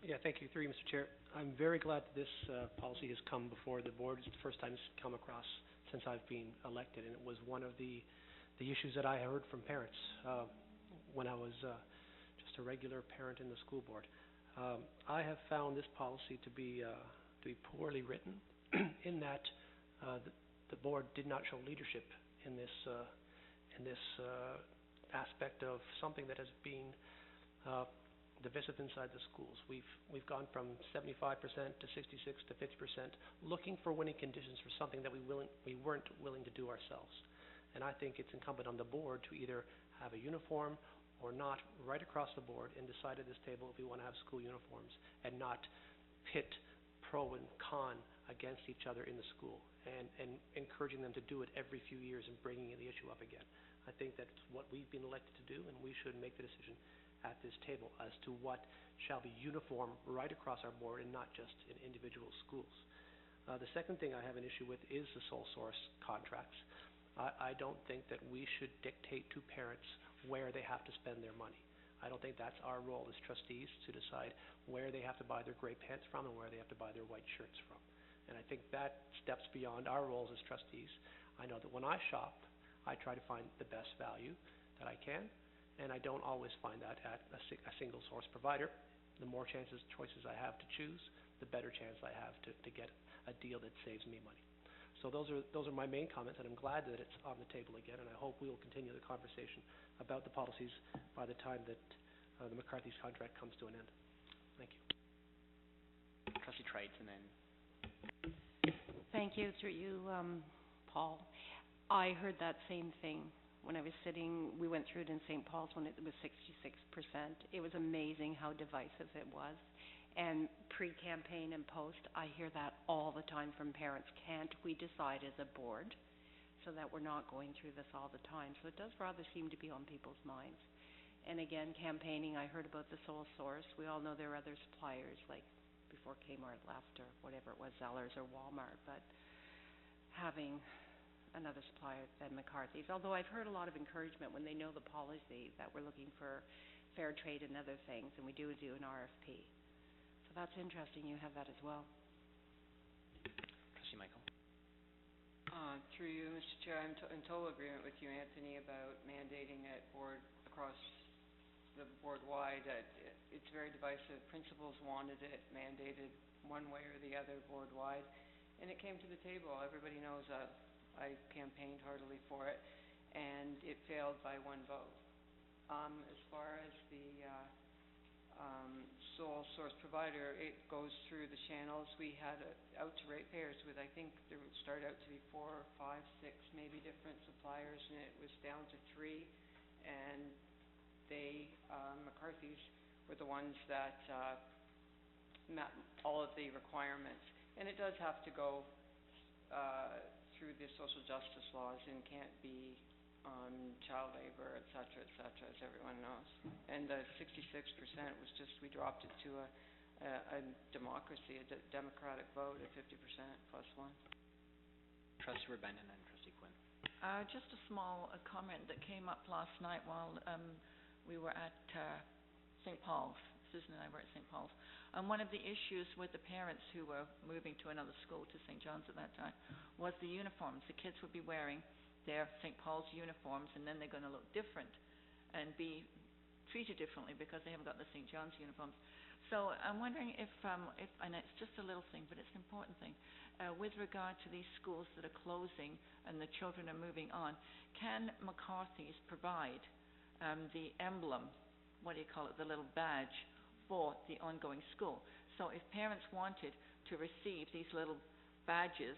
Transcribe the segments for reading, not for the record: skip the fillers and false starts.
Yeah, thank you. Through you, Mr. Chair. I'm very glad that this policy has come before the board. It's the first time it's come across since I've been elected, and it was one of the issues that I heard from parents when I was just a regular parent in the school board. I have found this policy to be poorly written in that the board did not show leadership in this aspect of something that has been divisive inside the schools. We've gone from 75% to 66 to 50%, looking for winning conditions for something that we weren't willing to do ourselves. And I think it's incumbent on the board to either have a uniform or not right across the board and decide at this table if we want to have school uniforms and not pit pro and con against each other in the school and encouraging them to do it every few years and bringing the issue up again. I think that's what we've been elected to do, and we should make the decision at this table as to what shall be uniform right across our board and not just in individual schools. The second thing I have an issue with is the sole source contracts. I don't think that we should dictate to parents where they have to spend their money. I don't think that's our role as trustees to decide where they have to buy their gray pants from and where they have to buy their white shirts from. And I think that steps beyond our roles as trustees. I know that when I shop, I try to find the best value that I can, and I don't always find that at a single source provider. The more choices I have to choose, the better chance I have to get a deal that saves me money. So those are my main comments, and I'm glad that it's on the table again, and I hope we will continue the conversation about the policies by the time that the McCarthy's contract comes to an end. Thank you. Trustee Trites, and then... Thank you. Through you, Paul. I heard that same thing when I was sitting. We went through it in St. Paul's when it was 66%. It was amazing how divisive it was. And pre-campaign and post, I hear that all the time from parents. Can't we decide as a board so that we're not going through this all the time? So it does rather seem to be on people's minds. And again, campaigning, I heard about the sole source. We all know there are other suppliers, like before Kmart left or whatever it was, Zellers or Walmart, but having another supplier than McCarthy's. Although I've heard a lot of encouragement when they know the policy that we're looking for fair trade and other things, and we do an RFP. So that's interesting. You have that as well. Trustee Michael. Through you, Mr. Chair, I'm in total agreement with you, Anthony, about mandating it across the board-wide. It's very divisive. Principals wanted it mandated one way or the other board-wide, and it came to the table. Everybody knows I campaigned heartily for it, and it failed by one vote. As far as the sole source provider, it goes through the channels. We had out to ratepayers with, I think there started out to be 4 or 5, 6 maybe different suppliers, and it was down to 3, and they, McCarthy's, were the ones that met all of the requirements. And it does have to go through the social justice laws and can't be on child labor, et cetera, as everyone knows. And the 66% was just, we dropped it to a democracy, a democratic vote at 50% plus 1. Trustee Rebend and then Trustee Quinn. Just a small comment that came up last night while we were at St. Paul's. Susan and I were at St. Paul's. One of the issues with the parents who were moving to another school, to St. John's at that time, was the uniforms. The kids would be wearing their St. Paul's uniforms, and then they're going to look different and be treated differently because they haven't got the St. John's uniforms. So I'm wondering if and it's just a little thing, but it's an important thing, with regard to these schools that are closing and the children are moving on, can McCarthy's provide the emblem, what do you call it, the little badge for the ongoing school? So if parents wanted to receive these little badges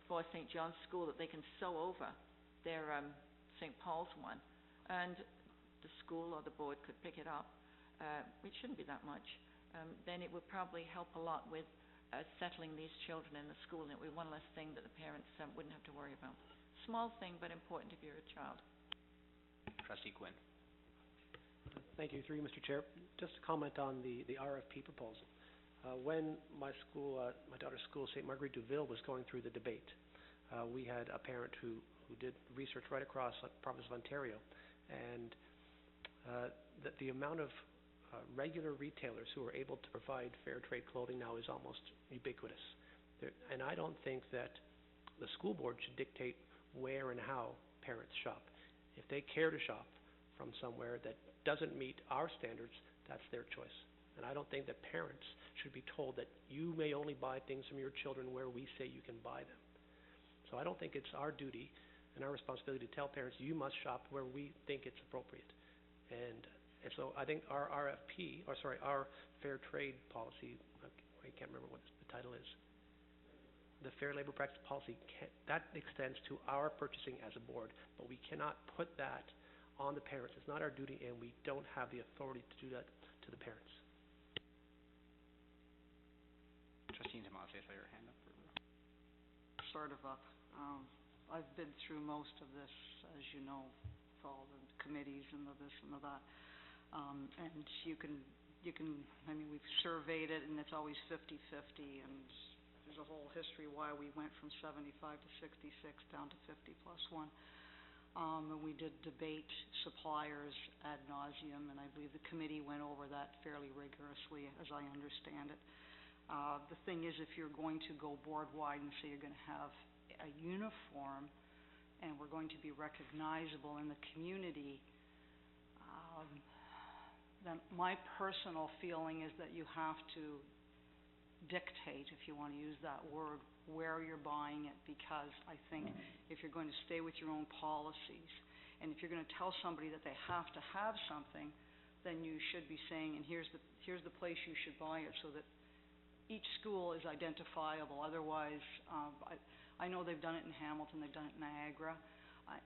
for St. John's School that they can sew over their St. Paul's one, and the school or the board could pick it up, it shouldn't be that much, then it would probably help a lot with settling these children in the school, and it would be one less thing that the parents wouldn't have to worry about. Small thing, but important if you're a child. Trustee Quinn. Thank you. Through you, Mr. Chair. Just to comment on the RFP proposal. When my daughter's school, St. Marguerite Duville, was going through the debate, we had a parent who did research right across the province of Ontario, and the amount of regular retailers who are able to provide fair trade clothing now is almost ubiquitous. And I don't think that the school board should dictate where and how parents shop. If they care to shop from somewhere that doesn't meet our standards, that's their choice. And I don't think that parents should be told that you may only buy things from your children where we say you can buy them. So I don't think it's our duty and our responsibility to tell parents you must shop where we think it's appropriate. And so I think our our fair trade policy, I can't remember what the title is, the Fair Labor Practice Policy, that extends to our purchasing as a board, but we cannot put that on the parents. It's not our duty, and we don't have the authority to do that to the parents. Trustee Intimasi, I saw your hand up. Sort of up. I've been through most of this, as you know, for all the committees and the this and the that. And you can, I mean, we've surveyed it, and it's always 50-50, and there's a whole history why we went from 75 to 66 down to 50 plus 1. And we did debate suppliers ad nauseum, and I believe the committee went over that fairly rigorously, as I understand it. The thing is, if you're going to go board-wide and say you're going to have a uniform and we're going to be recognizable in the community, then my personal feeling is that you have to dictate, if you want to use that word, where you're buying it, because I think if you're going to stay with your own policies, and if you're going to tell somebody that they have to have something, then you should be saying, and here's the place you should buy it, so that each school is identifiable. Otherwise, I know they've done it in Hamilton, they've done it in Niagara,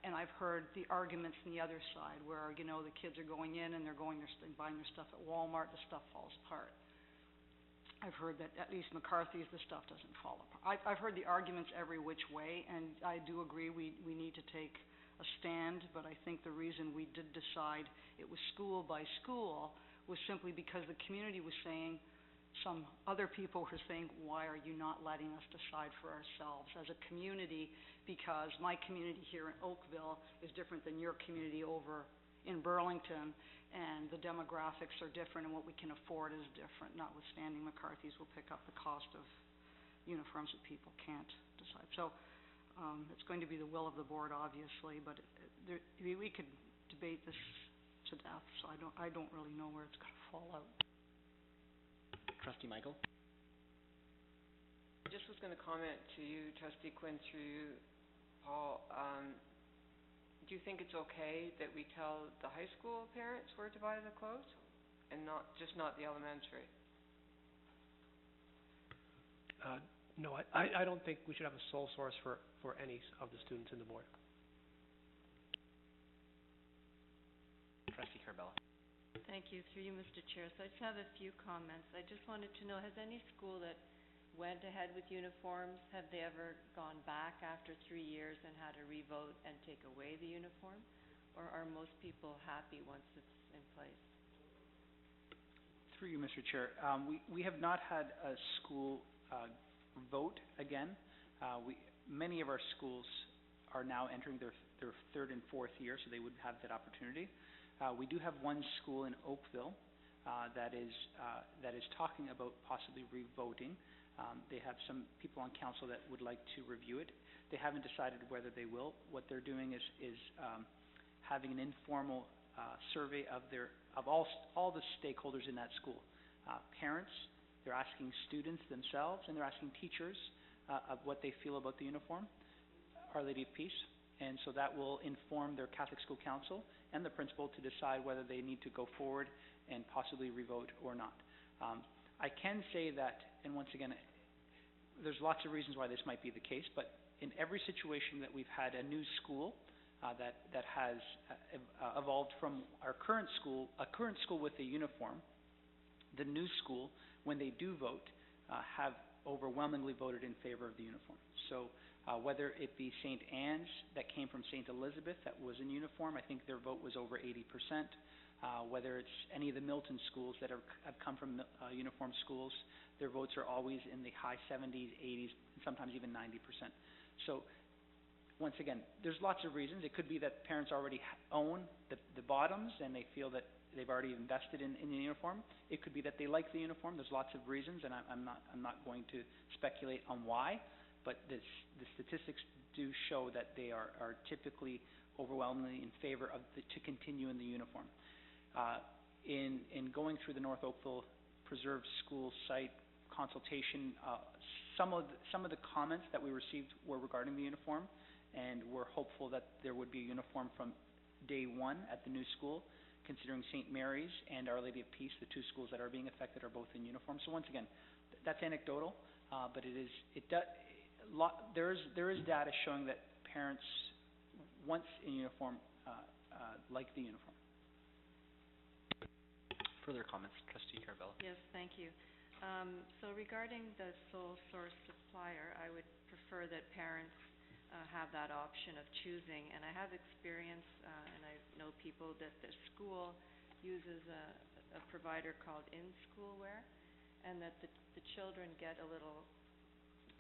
and I've heard the arguments on the other side where, you know, the kids are going in and they're buying their stuff at Walmart, the stuff falls apart. I've heard that at least McCarthy's, the stuff doesn't fall apart. I've heard the arguments every which way, and I do agree we need to take a stand, but I think the reason we did decide it was school by school was simply because the community was saying, some other people were saying, why are you not letting us decide for ourselves as a community, because my community here in Oakville is different than your community over in Burlington, and the demographics are different, and what we can afford is different, notwithstanding McCarthy's will pick up the cost of uniforms that people can't decide. So it's going to be the will of the board, obviously, but we could debate this to death, so I don't really know where it's going to fall out. Trustee Michael? I just was going to comment to you, Trustee Quinn, through you, Paul. Do you think it's okay that we tell the high school parents where to buy the clothes, and not the elementary? No, I don't think we should have a sole source for any of the students in the board. Trustee Carbella? Thank you. Through you, Mr. Chair. So I just have a few comments. I just wanted to know, has any school that went ahead with uniforms, have they ever gone back after 3 years and had a revote and take away the uniform? Or are most people happy once it's in place? Through you, Mr. Chair. We have not had a school vote again. Many of our schools are now entering their third and fourth year, so they would have that opportunity. We do have one school in Oakville that is talking about possibly revoting. They have some people on council that would like to review it. They haven't decided whether they will. What they're doing is having an informal survey of all the stakeholders in that school. Parents, they're asking students themselves, and they're asking teachers of what they feel about the uniform, Our Lady of Peace. And so that will inform their Catholic School Council and the principal to decide whether they need to go forward and possibly revote or not. I can say that, and once again, there's lots of reasons why this might be the case, but in every situation that we've had a new school that has evolved from our current school, a current school with a uniform, the new school, when they do vote, have overwhelmingly voted in favor of the uniform. So whether it be St. Anne's that came from St. Elizabeth that was in uniform, I think their vote was over 80%. Whether it's any of the Milton schools that have come from uniform schools, their votes are always in the high 70s, 80s, and sometimes even 90%. So once again, there's lots of reasons. It could be that parents already own the bottoms and they feel that they've already invested in the uniform. It could be that they like the uniform. There's lots of reasons, and I'm not going to speculate on why, but the statistics do show that they are typically overwhelmingly in favor of to continue in the uniform. In going through the North Oakville Preserve School site consultation, some of the comments that we received were regarding the uniform, and we're hopeful that there would be a uniform from day one at the new school, considering St. Mary's and Our Lady of Peace, the two schools that are being affected, are both in uniform. So once again, that's anecdotal, but there is data showing that parents, once in uniform, like the uniform. Further comments, Trustee Carabella? Yes, thank you. So regarding the sole source supplier, I would prefer that parents have that option of choosing. And I have experience, and I know people that the school uses a provider called In-School Wear, and that the children get a little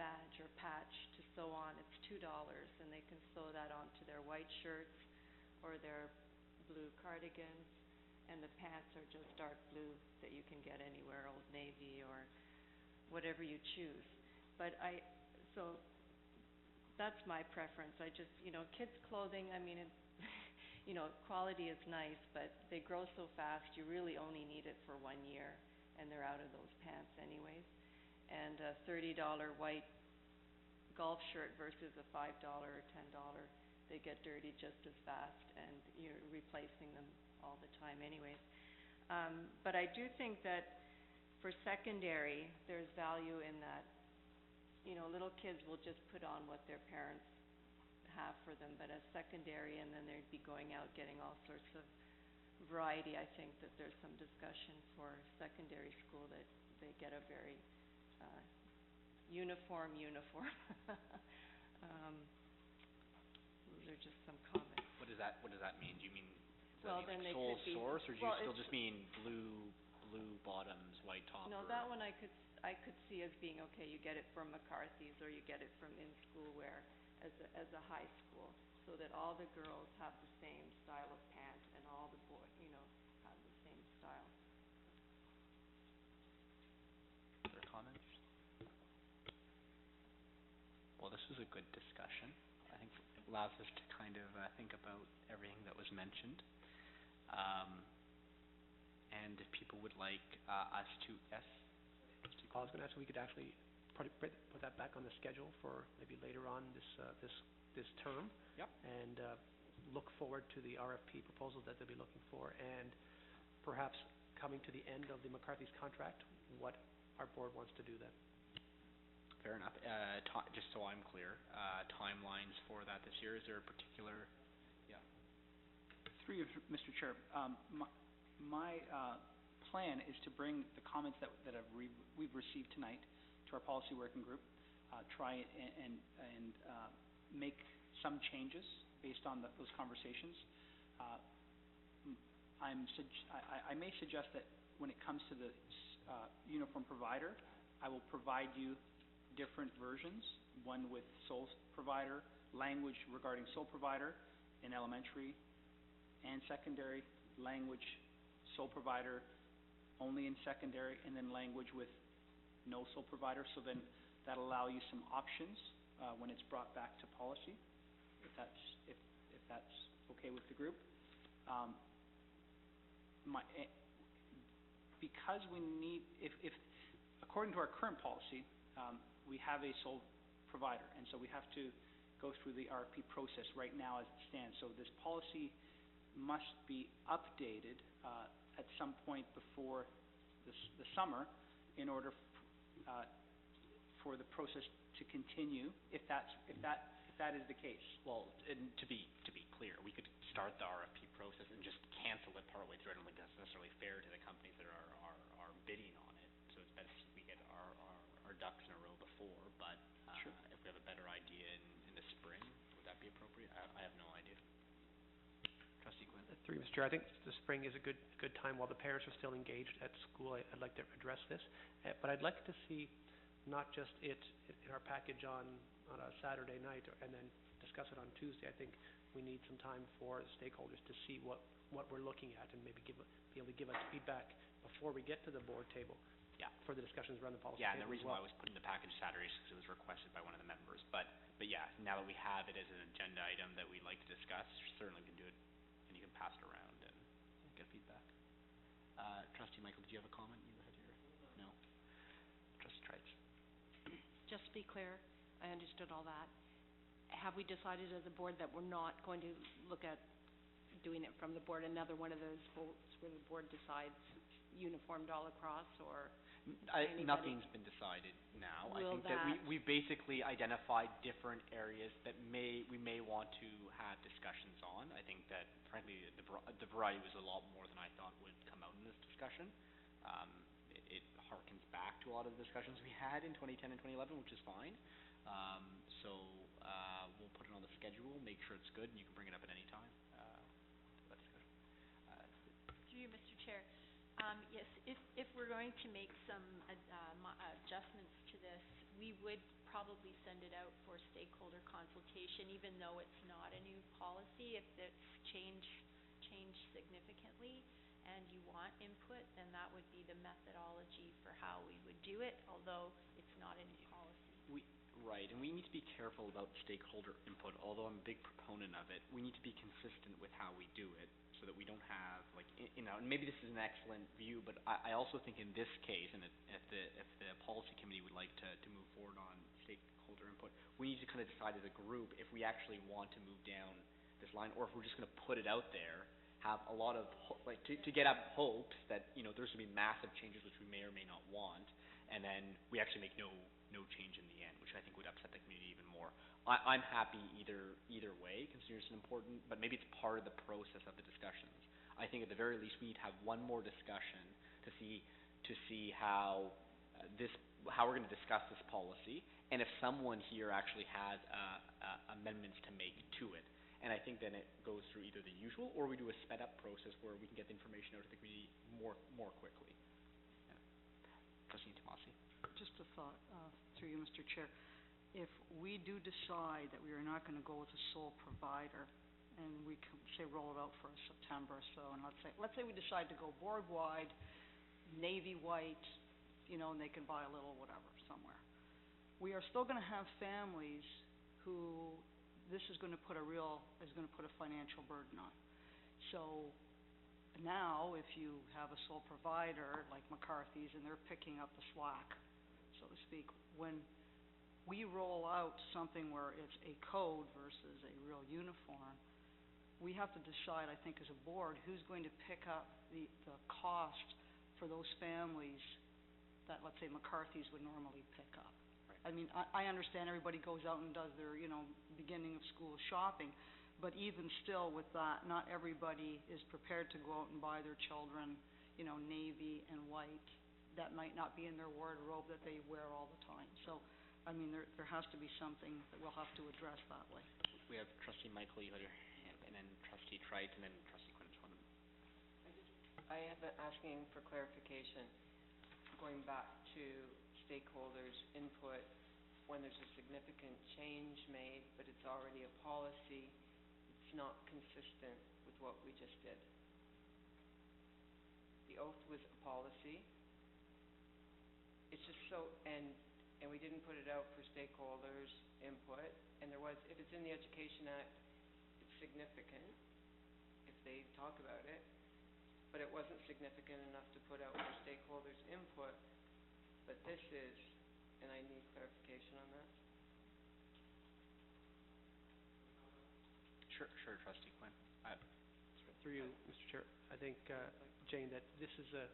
badge or patch to sew on. It's $2, and they can sew that onto their white shirts or their blue cardigans, and the pants are just dark blue that you can get anywhere, Old Navy or whatever you choose. But so that's my preference. I just, kids' clothing, I mean, quality is nice, but they grow so fast, you really only need it for 1 year, and they're out of those pants anyways. And a $30 white golf shirt versus a $5 or $10, they get dirty just as fast, and you're replacing them all the time anyways. But I do think that for secondary, there's value in that, little kids will just put on what their parents have for them, but as secondary, and then they'd be going out getting all sorts of variety. I think that there's some discussion for secondary school that they get a very uniform. Those are just some comments. What does that mean? Do you mean Well, then they sole could be, source, or do you well, still just mean blue bottoms, white top? No, that one I could see as being okay. You get it from McCarthy's or you get it from In-School Wear as a high school, so that all the girls have the same style of pant and all the boys, have the same style. Other comments? Well, this was a good discussion. I think it allows us to kind of think about everything that was mentioned. And if people would like us to, yes? I was going to ask if we could actually put that back on the schedule for maybe later on this term. Yep. And look forward to the RFP proposals that they'll be looking for, and perhaps coming to the end of the McCarthy's contract, what our board wants to do then. Fair enough. Just so I'm clear, timelines for that this year, is there a particular? Yeah. Through you, Mr. Chair, my plan is to bring the comments that we've received tonight to our policy working group, try and make some changes based on those conversations. I may suggest that when it comes to the uniform provider, I will provide you different versions, one with sole provider, language regarding sole provider in elementary and secondary, language sole provider only in secondary, and then language with no sole provider. So then that'll allow you some options when it's brought back to policy, if that's okay with the group. Because we need, if according to our current policy, we have a sole provider, and so we have to go through the RFP process right now as it stands. So this policy must be updated at some point before the summer in order for the process to continue, if that is the case. Well, and to be clear, we could start the RFP process and just cancel it partway through. I don't think that's necessarily fair to the companies that are bidding on it. So it's best if we get our ducks in a row before. But Sure. If we have a better idea in the spring, would that be appropriate? I have no idea. Trustee Quinn. Through you, Mr. Chair, I think the spring is a good time while the parents are still engaged at school. I'd like to address this, but I'd like to see not just it in our package on a Saturday night and then discuss it on Tuesday. I think we need some time for the stakeholders to see what we're looking at and maybe be able to give us feedback before we get to the board table. Yeah. For the discussions around the policy Yeah, and table the reason as why well. I was putting the package Saturdays because it was requested by one of the members. But yeah, now that we have it as an agenda item that we'd like to discuss, certainly we can do it, and you can pass it around and get feedback. Trustee Michael, did you have a comment? You had your no. Trustee Trites. Just to be clear, I understood all that. Have we decided as a board that we're not going to look at doing it from the board, another one of those votes where the board decides uniformed all across, or Nothing's been decided now. I think that we've basically identified different areas that we may want to have discussions on. I think that, frankly, the variety was a lot more than I thought would come out in this discussion. It harkens back to a lot of the discussions we had in 2010 and 2011, which is fine. So we'll put it on the schedule, make sure it's good, and you can bring it up at any time. Through you, Mr. Chair. Yes, if we're going to make some adjustments to this, we would probably send it out for stakeholder consultation, even though it's not a new policy. If it's changed significantly and you want input, then that would be the methodology for how we would do it, although it's not a new policy. Right, and we need to be careful about stakeholder input. Although I'm a big proponent of it, we need to be consistent with how we do it, so that we don't have, like, and maybe this is an excellent view, but I also think in this case, and if the policy committee would like to move forward on stakeholder input, we need to kind of decide as a group if we actually want to move down this line, or if we're just going to put it out there, have a lot of to get up hopes that there's going to be massive changes which we may or may not want, and then we actually make no change in the end, which I think would upset the community even more. I'm happy either way, considering it's important, but maybe it's part of the process of the discussions. I think at the very least we need to have one more discussion to see how we're going to discuss this policy, and if someone here actually has amendments to make to it. And I think then it goes through either the usual, or we do a sped up process where we can get the information out to the community more quickly. Yeah. Trustee Tomasi. Just a thought, through you, Mr. Chair. If we do decide that we are not going to go with a sole provider, and we say roll it out for September or so, and let's say we decide to go board wide, navy white, and they can buy a little whatever somewhere. We are still going to have families who this is going to put a financial burden on. So now, if you have a sole provider like McCarthy's and they're picking up the slack, so to speak, when we roll out something where it's a code versus a real uniform, we have to decide, I think, as a board, who's going to pick up the cost for those families that, let's say, McCarthy's would normally pick up. Right. I mean, I understand everybody goes out and does their, beginning of school shopping, but even still with that, not everybody is prepared to go out and buy their children, navy and white. That might not be in their wardrobe that they wear all the time. So, I mean, there has to be something that we'll have to address that way. We have Trustee Michael, you had your hand, and then Trustee Trites, and then Trustee Quinn. I have been asking for clarification, going back to stakeholders' input when there's a significant change made, but it's already a policy. It's not consistent with what we just did. The oath was a policy. It's just so, and we didn't put it out for stakeholders' input, and if it's in the Education Act, it's significant if they talk about it, but it wasn't significant enough to put out for stakeholders' input, but this is, and I need clarification on that. Sure, Trustee Quinn. Through you, Mr. Chair, I think, Jane, that this is a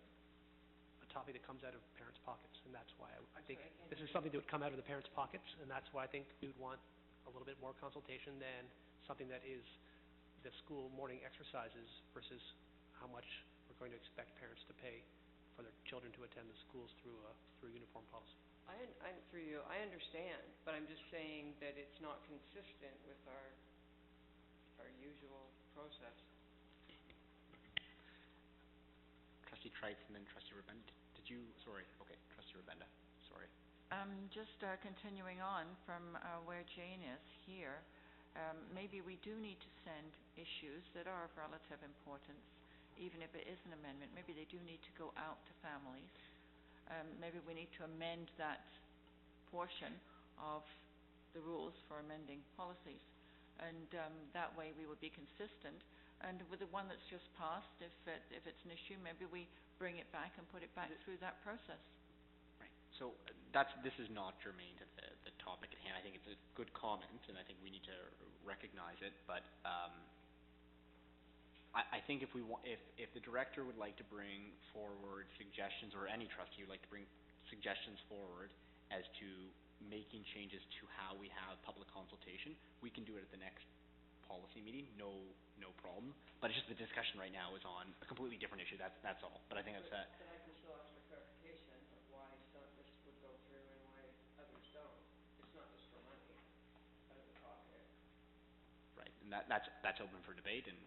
topic that comes out of parents' pockets, and that's why I think this is something that would come out of the parents' pockets, and that's why I think we would want a little bit more consultation than something that is the school morning exercises versus how much we're going to expect parents to pay for their children to attend the schools through uniform policy. Through you, I understand, but I'm just saying that it's not consistent with our usual process. Trustee Trites and then Trustee Rabenda. Trustee Rabenda. Sorry. Just continuing on from where Jane is here, maybe we do need to send issues that are of relative importance, even if it is an amendment. Maybe they do need to go out to families. Maybe we need to amend that portion of the rules for amending policies. And that way we would be consistent. And with the one that's just passed, if it's an issue, maybe we bring it back and put it back through that process. Right. So this is not germane to the topic at hand. I think it's a good comment, and I think we need to recognize it. But I think if the director would like to bring forward suggestions, or any trustee would like to bring suggestions forward as to making changes to how we have public consultation, we can do it at the next policy meeting. No problem. But it's just the discussion right now is on a completely different issue. That's all. But I think that's that. Then I can still ask for clarification of why some this would go through and why others don't. It's not just for money out of the pocket. Right. And that's open for debate, and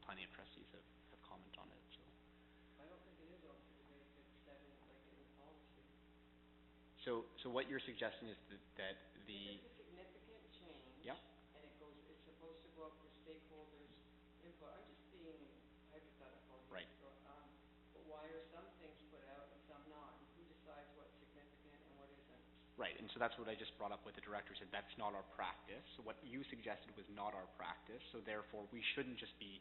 plenty of trustees have comment on it. So I don't think it is open for debate if it's set in like in the policy. So what you're suggesting is that the It's a significant change. Yeah. And it's supposed to go up for stakeholders' input. I'm just being hypothetical here. Right. But why are some things put out and some not? And who decides what's significant and what isn't? Right, and so that's what I just brought up with the director. Said that's not our practice. So what you suggested was not our practice. So therefore, we shouldn't just be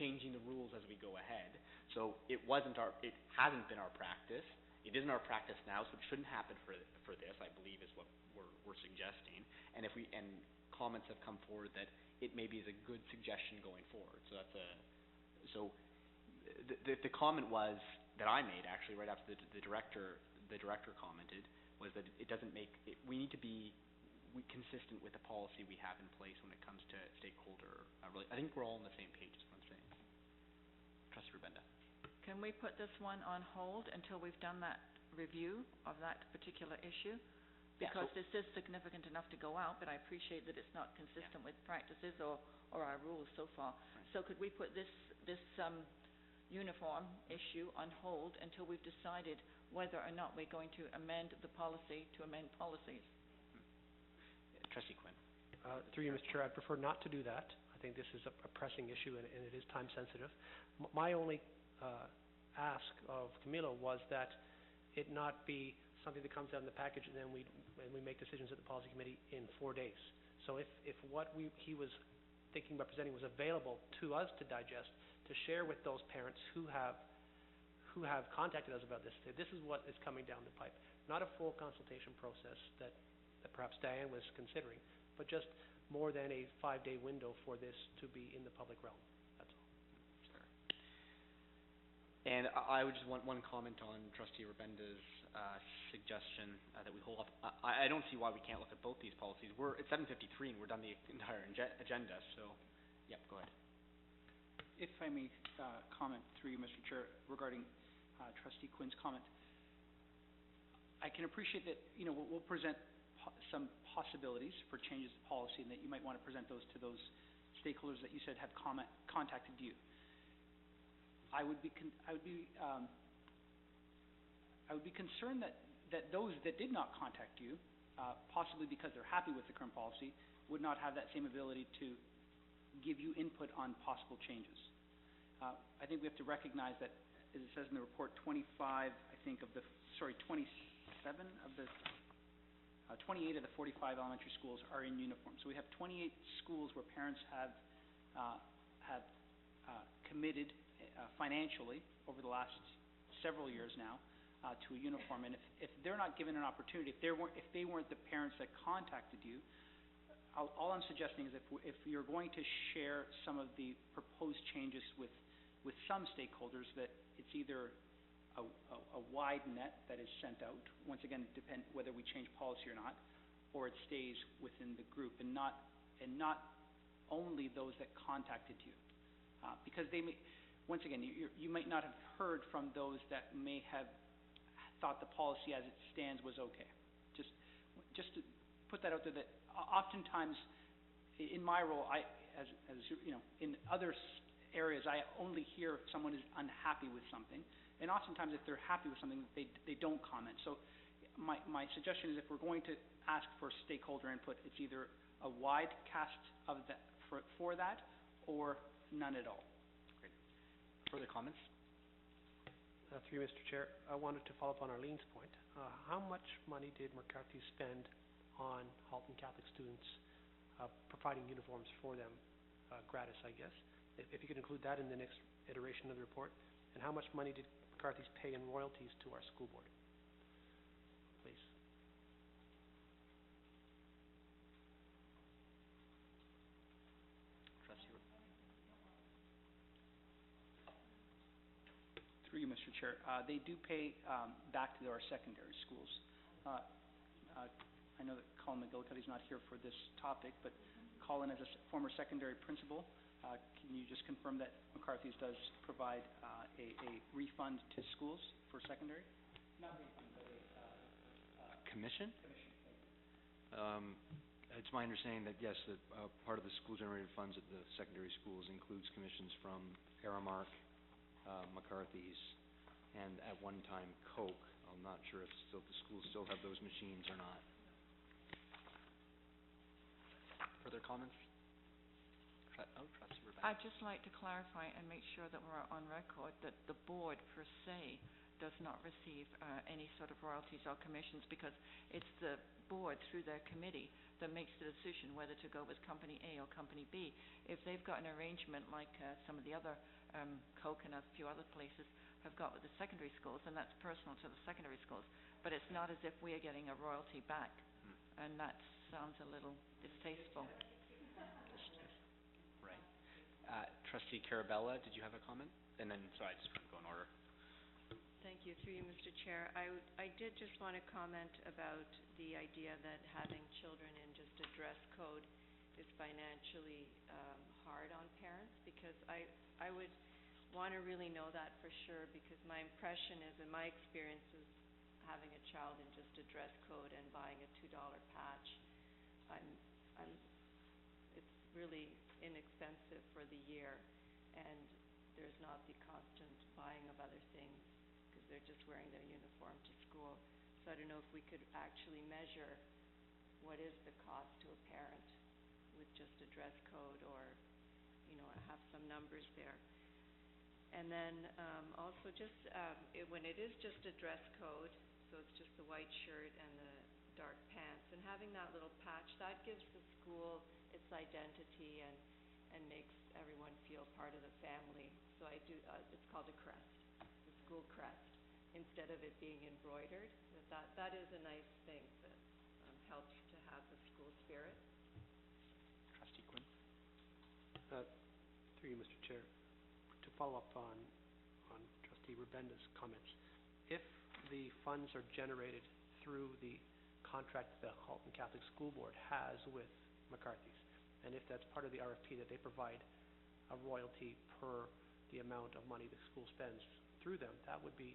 changing the rules as we go ahead. So it hasn't been our practice. It isn't our practice now, so it shouldn't happen for this, I believe, is what we're suggesting. And comments have come forward that it maybe is a good suggestion going forward. So the comment was that I made actually right after the director commented was that it doesn't make it, we need to be consistent with the policy we have in place when it comes to stakeholder. I think we're all on the same page, is what I'm saying. Trustee Rubenda. Can we put this one on hold until we've done that review of that particular issue? Because this is significant enough to go out, but I appreciate that it's not consistent with practices or our rules so far. Right. So could we put this uniform issue on hold until we've decided whether or not we're going to amend the policy to amend policies? Trustee Quinn. Through you, Mr. Chair, I'd prefer not to do that. I think this is a pressing issue, and it is time sensitive. My only ask of Camilo was that it not be something that comes out in the package and then we make decisions at the policy committee in 4 days. So if what he was thinking about presenting was available to us to digest, to share with those parents who have contacted us about this, say, this is what is coming down the pipe. Not a full consultation process that perhaps Diane was considering, but just more than a 5-day window for this to be in the public realm. That's all. Sure. And I would just want one comment on Trustee Rubenda's suggestion that we hold off. I don't see why we can't look at both these policies. It's 7:53 and we're done the entire agenda. So, yep, go ahead. If I may comment through you, Mr. Chair, regarding Trustee Quinn's comment. I can appreciate that, we'll present some possibilities for changes to policy, and that you might want to present those to those stakeholders that you said have contacted you. I would be concerned that those that did not contact you, possibly because they're happy with the current policy, would not have that same ability to give you input on possible changes. I think we have to recognize that, as it says in the report, 28 of the 45 elementary schools are in uniform. So we have 28 schools where parents have committed financially over the last several years now to a uniform. And if they're not given an opportunity, if they weren't the parents that contacted you, all I'm suggesting is if you're going to share some of the proposed changes with some stakeholders, that it's either a wide net that is sent out. Once again, it depends whether we change policy or not, or it stays within the group, and not only those that contacted you, because they may. Once again, you might not have heard from those that may have thought the policy as it stands was okay. Just to put that out there, that oftentimes in my role, in other areas, I only hear if someone is unhappy with something. And oftentimes, if they're happy with something, they don't comment. So my suggestion is, if we're going to ask for stakeholder input, it's either a wide cast of that, for that, or none at all. Great. Further comments? Through you, Mr. Chair, I wanted to follow up on Arlene's point. How much money did McCarthy spend on Halton Catholic students, providing uniforms for them, gratis, I guess? If you could include that in the next iteration of the report. And how much money did McCarthy's pay in royalties to our school board? Please. Trustee Through you, Mr. Chair, they do pay back to our secondary schools. I know that Colin McGillicuddy's not here for this topic, but Colin, as a former secondary principal, can you just confirm that McCarthy's does provide a refund to schools for secondary? Not refund, but a commission? commission. Thank you. It's my understanding that, yes, that part of the school-generated funds at the secondary schools includes commissions from Aramark, McCarthy's, and at one time Coke. I'm not sure if the schools still have those machines or not. Further comments? Trustee Rebecca. I'd just like to clarify and make sure that we're on record that the board per se does not receive any sort of royalties or commissions, because it's the board through their committee that makes the decision whether to go with company A or company B. If they've got an arrangement like some of the other Coke and a few other places have got with the secondary schools, then that's personal to the secondary schools. But it's not as if we are getting a royalty back, and that sounds a little distasteful. Trustee Carabella, did you have a comment? And then, sorry, I just want to go in order. Thank you. Through you, Mr. Chair. I did just want to comment about the idea that having children in just a dress code is financially hard on parents, because I would want to really know that for sure, because my impression is, in my experiences, having a child in just a dress code and buying a $2 patch, it's really inexpensive for the year, and there's not the constant buying of other things because they're just wearing their uniform to school. So I don't know if we could actually measure what is the cost to a parent with just a dress code, or have some numbers there. And then also just when it is just a dress code, so it's just the white shirt and the dark pants, and having that little patch, that gives the school its identity and makes everyone feel part of the family. So I do, it's called a crest, the school crest, instead of it being embroidered. That is a nice thing that helps to have the school spirit. Trustee Quinn. Through you, Mr. Chair, to follow up on Trustee Rebenda's comments, if the funds are generated through the contract the Halton Catholic School Board has with McCarthy's, and if that's part of the RFP that they provide a royalty per the amount of money the school spends through them, that would be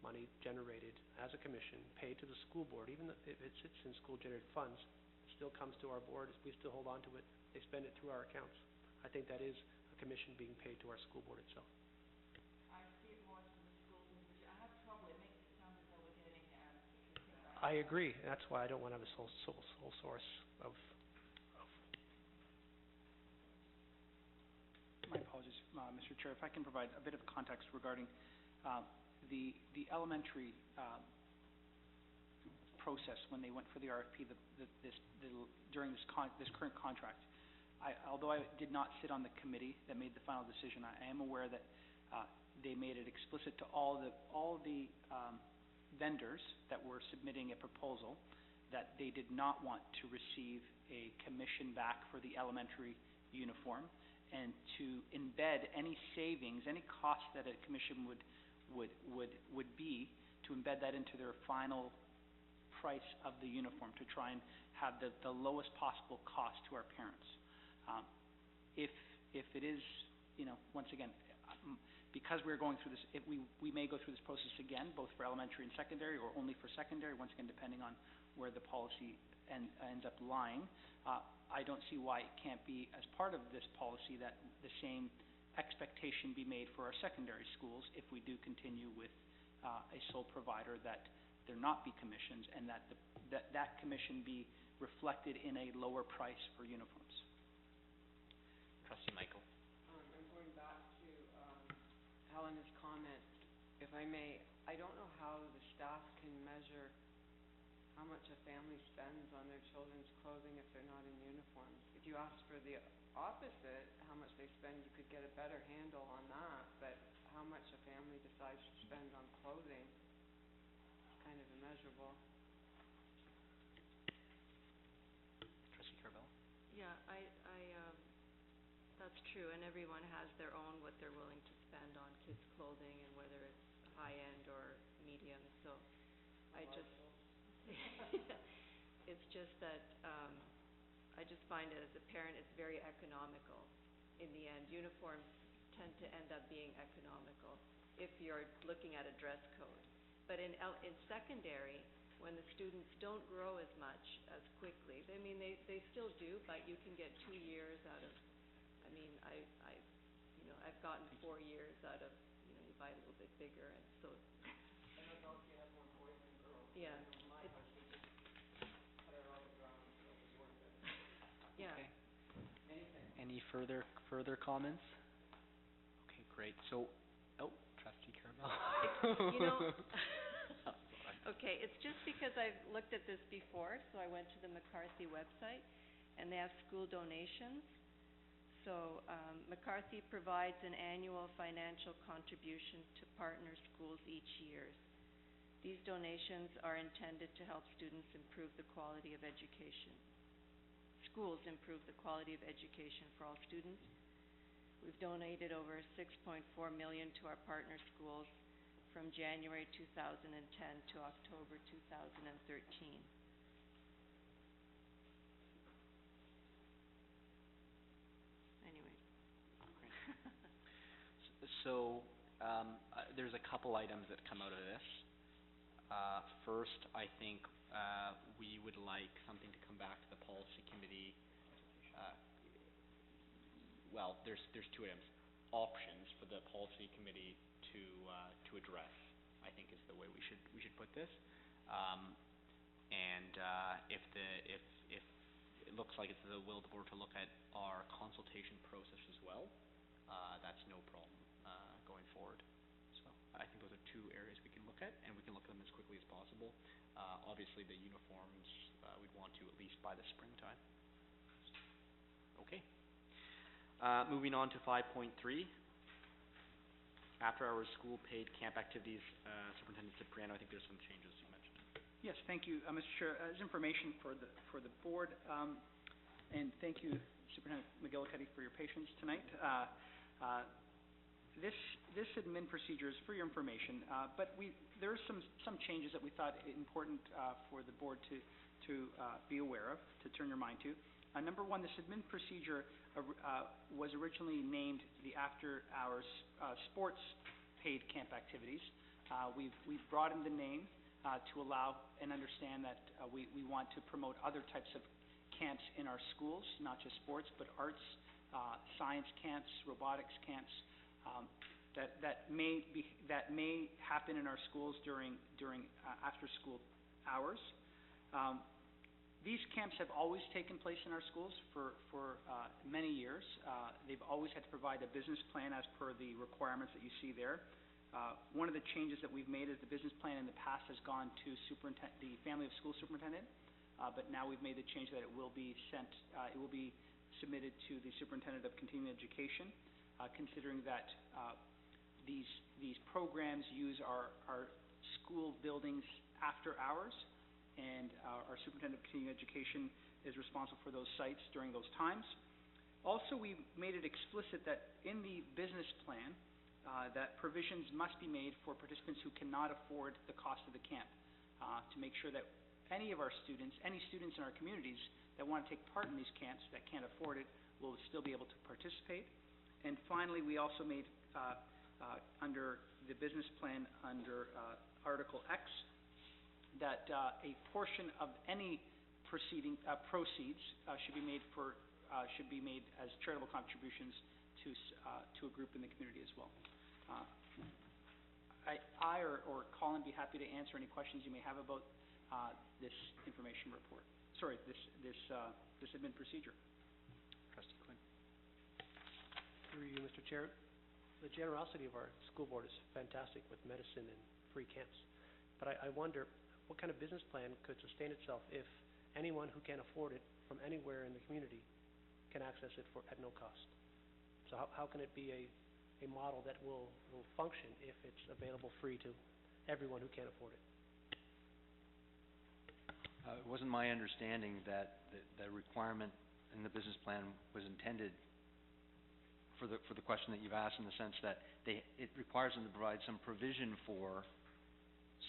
money generated as a commission paid to the school board. Even if it sits in school-generated funds, it still comes to our board. We still hold on to it. They spend it through our accounts. I think that is a commission being paid to our school board itself. I see it more as the schools individually. I have trouble. It makes it sound as though we're getting I agree. That's why I don't want to have a sole source of. My apologies, Mr. Chair. If I can provide a bit of context regarding the elementary process when they went for the RFP during this current contract. Although I did not sit on the committee that made the final decision, I am aware that they made it explicit to all the vendors that were submitting a proposal that they did not want to receive a commission back for the elementary uniform, and to embed any savings, any cost that a commission would be, to embed that into their final price of the uniform, to try and have the lowest possible cost to our parents. If it is, once again, because we're going through this, we may go through this process again, both for elementary and secondary, or only for secondary, once again, depending on where the policy ends up lying. I don't see why it can't be, as part of this policy, that the same expectation be made for our secondary schools if we do continue with a sole provider that there not be commissions, and that that commission be reflected in a lower price for uniforms. Trustee Michael. I'm going back to, Helena's comment, if I may. I don't know how the staff can measure how much a family spends on their children's clothing if they're not in uniforms. If you ask for the opposite, how much they spend, you could get a better handle on that, but how much a family decides to spend on clothing is kind of immeasurable. Trustee Carabella. Yeah, that's true, and everyone has their own, what they're willing to spend on kids' clothing, and whether it's high-end or medium, so I just, it's just that, I just find it as a parent, it's very economical in the end. Uniforms tend to end up being economical if you're looking at a dress code. But in secondary, when the students don't grow as much as quickly, I mean, they still do, but you can get 2 years out of, I mean, I've gotten 4 years out of, you buy a little bit bigger, and so. I don't know if you have more boys than girls. Yeah. My husband just cut it all around, so it was worth it. Yeah. Okay. Anything. Any further comments? Okay, great. So, Trustee Carabella. Okay, it's just because I've looked at this before, so I went to the McCarthy website, and they have school donations. So, McCarthy provides an annual financial contribution to partner schools each year. These donations are intended to help students improve the quality of education. Schools improve the quality of education for all students. We've donated over $6.4 million to our partner schools from January 2010 to October 2013. Anyway. So, there's a couple items that come out of this. First, I think we would like something to come back to the policy committee. Well, there's 2 items. Options for the policy committee to address, I think, is the way we should put this. And if it looks like it's the will of the board to look at our consultation process as well, that's no problem going forward. So I think those are 2 areas we can look at, and we can look at them as quickly as possible. Obviously, the uniforms we'd want to at least by the springtime. Okay. Moving on to 5.3. After-hours school paid camp activities. Superintendent Cipriano, I think there's some changes you mentioned. Yes, thank you, Mr. Chair. As information for the board, and thank you, Superintendent McGillicuddy, for your patience tonight. This admin procedure is for your information, but there are some changes that we thought important for the board to be aware of, to turn your mind to. Number 1, this admin procedure was originally named the after-hours sports paid camp activities. We've broadened the name to allow and understand that we want to promote other types of camps in our schools, not just sports, but arts, science camps, robotics camps, that may happen in our schools during after-school hours. These camps have always taken place in our schools for many years. They've always had to provide a business plan as per the requirements that you see there. One of the changes that we've made is the business plan in the past has gone to the family of school superintendent, but now we've made the change that it will be submitted to the superintendent of continuing education, considering that these programs use our school buildings after hours, and our superintendent of continuing education is responsible for those sites during those times. Also, we made it explicit that in the business plan, that provisions must be made for participants who cannot afford the cost of the camp, to make sure that any students in our communities that want to take part in these camps that can't afford it will still be able to participate. And finally, we also made, under the business plan, under Article X, that a portion of any proceeds should be made as charitable contributions to a group in the community as well. I or Colin be happy to answer any questions you may have about this information report. Sorry, this admin procedure. Trustee Quinn. Through you, Mr. Chair, the generosity of our school board is fantastic with medicine and free camps. But I wonder, what kind of business plan could sustain itself if anyone who can afford it from anywhere in the community can access it at no cost? So how can it be a model that will function if it's available free to everyone who can't afford it? It wasn't my understanding that the requirement in the business plan was intended for the question that you've asked, in the sense that it requires them to provide some provision for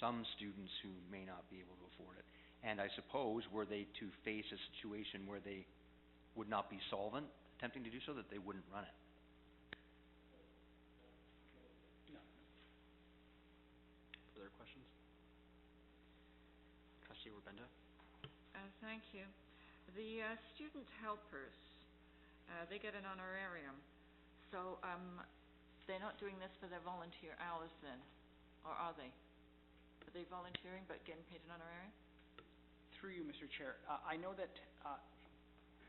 some students who may not be able to afford it. And I suppose, were they to face a situation where they would not be solvent attempting to do so, that they wouldn't run it. No. Further questions? Trustee Rabenda. Thank you. The student helpers, they get an honorarium. So they're not doing this for their volunteer hours then, or are they? Are they volunteering but getting paid an honorarium? Through you, Mr. Chair, I know that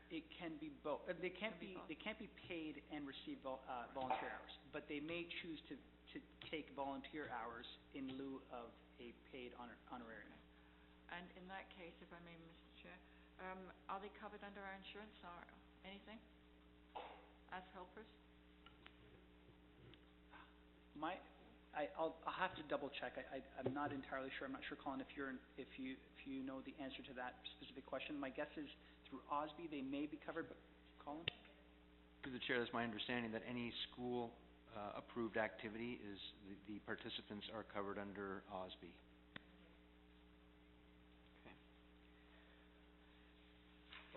it can be both. They can't be paid and receive volunteer hours, but they may choose to take volunteer hours in lieu of a paid honorarium. And in that case, if I may, Mr. Chair, are they covered under our insurance or anything as helpers? I'll have to double check. I'm not entirely sure. I'm not sure, Colin, if you know the answer to that specific question. My guess is through OSBI they may be covered, but Colin? Through the chair, that's my understanding that any school approved activity is the participants are covered under OSBI.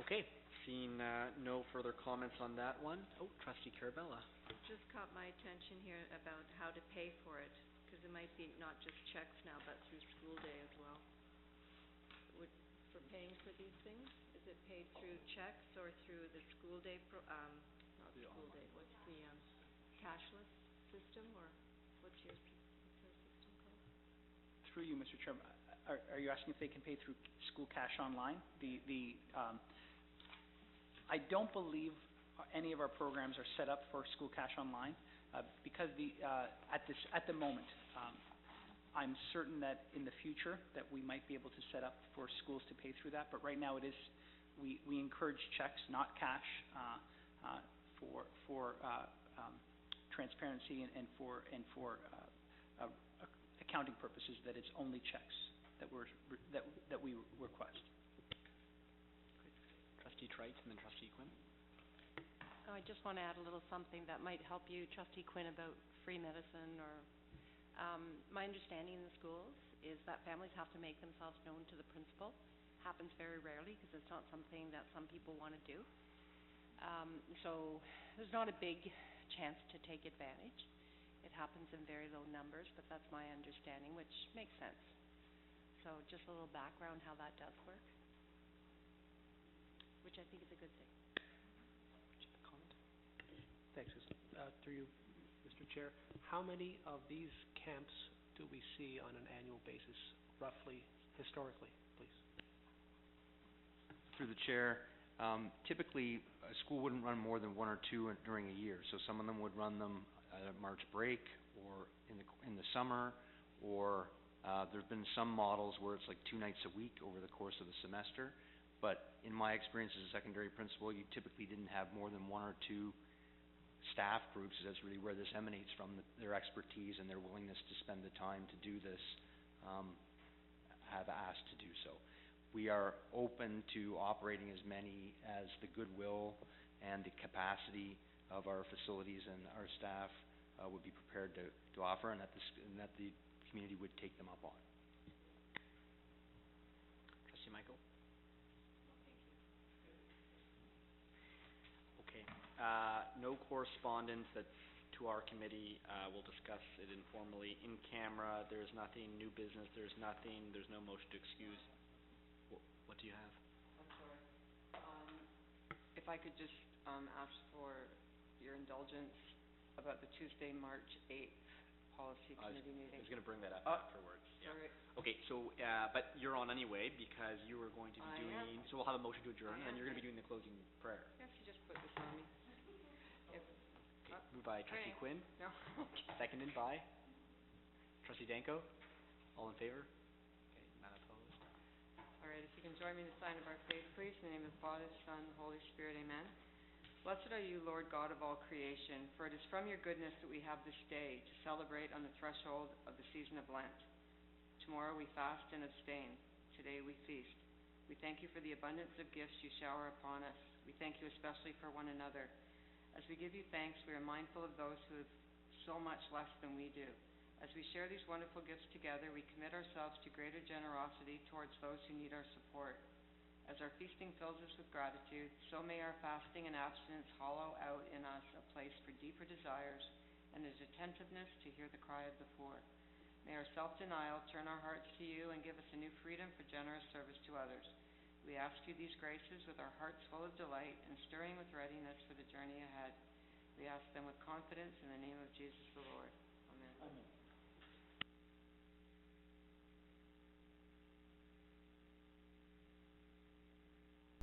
Okay. Seeing no further comments on that one. Oh, Trustee Carabella. It just caught my attention here about how to pay for it, because it might be not just checks now, but through school day as well. For paying for these things, is it paid through checks or through the school day not the school day, what's the cashless system, or what's your system called? Through you, Mr. Chairman, are you asking if they can pay through school cash online? I don't believe any of our programs are set up for school cash online because at the moment, I'm certain that in the future that we might be able to set up for schools to pay through that. But right now, we encourage checks, not cash, for transparency and for accounting purposes. That it's only checks that we request. Trustee Trites and then Trustee Quinn. I just want to add a little something that might help you, Trustee Quinn, about free medicine. Or my understanding in the schools is that families have to make themselves known to the principal. Happens very rarely because it's not something that some people want to do. So there's not a big chance to take advantage. It happens in very low numbers, but that's my understanding, which makes sense. So just a little background how that does work, which I think is a good thing. Would you have a comment? Thanks, Susan. Through you, Mr. Chair, how many of these camps do we see on an annual basis, roughly, historically, please? Through the chair, typically a school wouldn't run more than one or two during a year. So some of them would run them at March break or in the summer, or there've been some models where it's like 2 nights a week over the course of the semester. But in my experience as a secondary principal, you typically didn't have more than 1 or 2 staff groups. That's really where this emanates from, their expertise and their willingness to spend the time to do this, have asked to do so. We are open to operating as many as the goodwill and the capacity of our facilities and our staff would be prepared to offer, and that the community would take them up on. Trustee Michael? Okay. No correspondence that's to our committee. We'll discuss it informally in camera. There's nothing new business. There's no motion to excuse. What do you have? I'm sorry. If I could just ask for your indulgence about the Tuesday, March 8th policy I was- committee I meeting. was gonna bring that up Oh, afterwards, yeah. Sorry. Okay, so, but you're on anyway, because you were going to be I doing, am. so we'll have a motion to adjourn, I and then am. you're gonna be doing the closing prayer. Yes, you just put this on me. If, Okay, moved by trustee okay. Quinn, no, seconded by trustee Danko. All in favor? Okay, none opposed. all right, if you can join me in the sign of our faith, please, in the name of the Father, the Son, and the Holy Spirit, amen. Blessed are you, Lord God of all creation, for it is from your goodness that we have this day to celebrate on the threshold of the season of Lent. Tomorrow we fast and abstain. Today we feast. We thank you for the abundance of gifts you shower upon us. We thank you especially for one another. As we give you thanks, we are mindful of those who have so much less than we do. As we share these wonderful gifts together, we commit ourselves to greater generosity towards those who need our support. As our feasting fills us with gratitude, so may our fasting and abstinence hollow out in us a place for deeper desires and an attentiveness to hear the cry of the poor. May our self-denial turn our hearts to you and give us a new freedom for generous service to others. We ask you these graces with our hearts full of delight and stirring with readiness for the journey ahead. We ask them with confidence in the name of Jesus the Lord. Amen. Amen.